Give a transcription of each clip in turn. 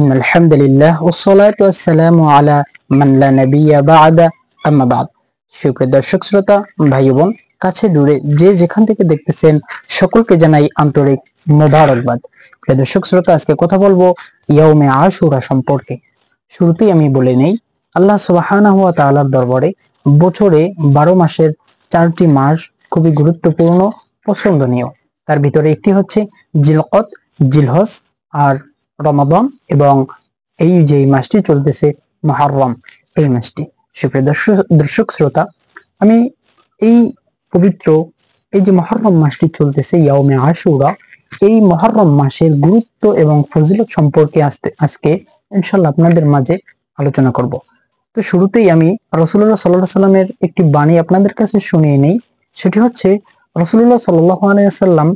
ইন্নাল হামদুলিল্লাহ ওয়াসসালাতু ওয়াসসালামু আলা মান লা নাবিয়্যা বা'দা আম্মা বা'দ। সুপ্রিয় দর্শক শ্রোতা, ভাই বোন, কাছে দূরে যে যেখান থেকে দেখতেছেন সকলকে জানাই আন্তরিক মোবারকবাদ। প্রিয় দর্শক শ্রোতা, আজকে কথা বলবো ইয়াউমে আশুরা সম্পর্কে। শুরুতেই আমি বলে নেই, আল্লাহ সুবহানাহু ওয়া তাআলার দরবারে বছরে 12 মাসের 4টি মাস খুবই গুরুত্বপূর্ণ, পছন্দনীয়। তার ভিতরে একটি হচ্ছে জিলকদ, জিলহজ আর রমাদান, এবং এই যে মাসটি চলতেছে মুহররম, এই মাসটি। সুপ্রিয় দর্শক শ্রোতা, আমি এই পবিত্র এই যে মুহররম মাসটি চলতেছে ইয়াউমে আশুরা, এই মুহররম মাসের গুরুত্ব এবং ফজিলত সম্পর্কে আজকে ইনশাআল্লাহ আপনাদের মাঝে আলোচনা করব। তো শুরুতেই আমি রাসূলুল্লাহ সাল্লাল্লাহু আলাইহি ওয়াসাল্লামের একটি বাণী আপনাদের কাছে শুনিয়ে নেই। সেটি হচ্ছে, রাসূলুল্লাহ সাল্লাল্লাহু আলাইহি ওয়াসাল্লাম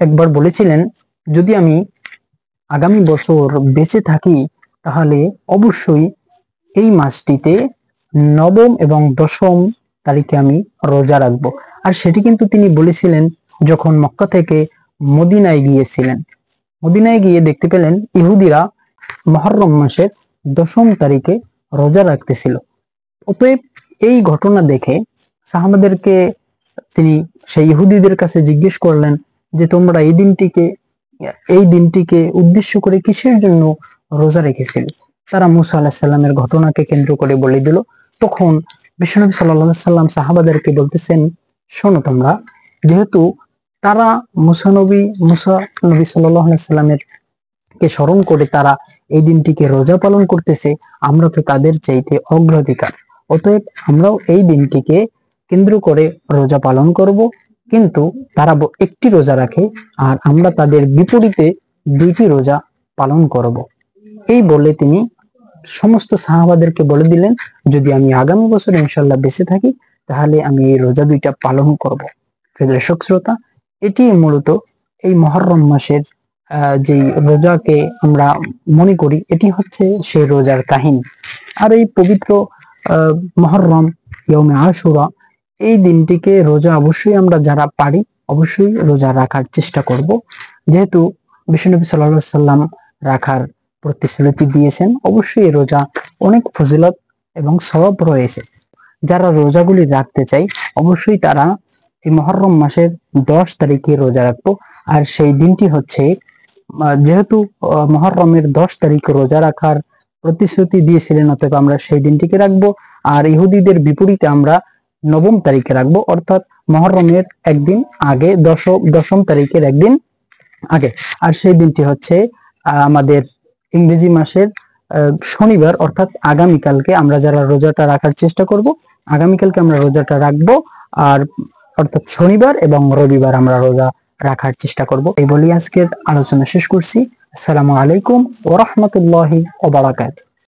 একবার বলেছিলেন, যদি আমি আগামী বছর বেঁচে থাকি তাহলে অবশ্যই এই মাসটিতে 9 এবং 10 তারিখে আমি রোজা রাখবো। আর সেটি কিন্তু তিনি বলেছিলেন যখন মক্কা থেকে মদিনায় গিয়েছিলেন। মদিনায় গিয়ে দেখতে পেলেন ইহুদিরা মুহররম মাসের 10 তারিখে রোজা রাখতেছিল। অতএব এই ঘটনা দেখে সাহাবাদেরকে তিনি সেই ইহুদিদের কাছে জিজ্ঞেস করলেন যে, তোমরা এই দিনটিকে উদ্দেশ্য করে কিসের জন্য রোজা রেখেছিল? তারা মুসা আলাইহিস সালামের ঘটনাকে কেন্দ্র করে বলে দিল। তখন বিশ্বনবী সাল্লাল্লাহু আলাইহি সাল্লাম সাহাবাদেরকে বলতেছেন, শোনো তোমরা, যেহেতু তারা মুসা নবী সাল্লাল্লাহু আলাইহি সাল্লামের কে স্মরণ করে তারা এই দিনটিকে রোজা পালন করতেছে, আমরা তো তাদের চাইতে অগ্রাধিকার। অতএব আমরাও এই দিনটিকে কেন্দ্র করে রোজা পালন করব। কিন্তু তারা একটি রোজা রাখে আর আমরা তাদের বিপরীতে 2টি রোজা পালন করব। এই বলে তিনি সমস্ত সাহাবাদেরকে বলে দিলেন, যদি আমি আগামী বছর ইনশাআল্লাহ বেঁচে থাকি তাহলে আমি এই রোজা 2টা পালন করব। প্রিয় দর্শক শ্রোতা, এটি মূলত এই মুহররম মাসের যে রোজাকে আমরা মনে করি, এটি হচ্ছে সেই রোজার কাহিনী। আর এই পবিত্র মুহররম ইয়াউমে আশুরা, এই দিনটিকে রোজা অবশ্যই আমরা যারা পারি অবশ্যই রোজা রাখার চেষ্টা করব। যেহেতু বিশ্বনবী সাল্লাল্লাহু আলাইহি সাল্লাম রাখার প্রতিশ্রুতি দিয়েছেন, অবশ্যই রোজা অনেক ফজিলত এবং সওয়াব রয়েছে। যারা রোজাগুলি রাখতে চাই অবশ্যই তারা এই মুহররম মাসের 10 তারিখে রোজা রাখবো। আর সেই দিনটি হচ্ছে, যেহেতু মুহররমের 10 তারিখে রোজা রাখার প্রতিশ্রুতি দিয়েছিলেন, অতএব আমরা সেই দিনটিকে রাখবো। আর ইহুদিদের বিপরীতে আমরা 9 তারিখে রাখবো, অর্থাৎ মুহররমের একদিন আগে, 10 তারিখের একদিন আগে। আর সেই দিনটি হচ্ছে আমাদের ইংরেজি মাসের শনিবার, অর্থাৎ আগামীকালকে আমরা যারা রোজাটা রাখার চেষ্টা করব, আগামীকালকে আমরা রোজাটা রাখবো। আর অর্থাৎ শনিবার এবং রবিবার আমরা রোজা রাখার চেষ্টা করব। এই বলি আজকের আলোচনা শেষ করছি। আসসালামু আলাইকুম ওয়া রাহমাতুল্লাহি ওয়া বারাকাতুহু।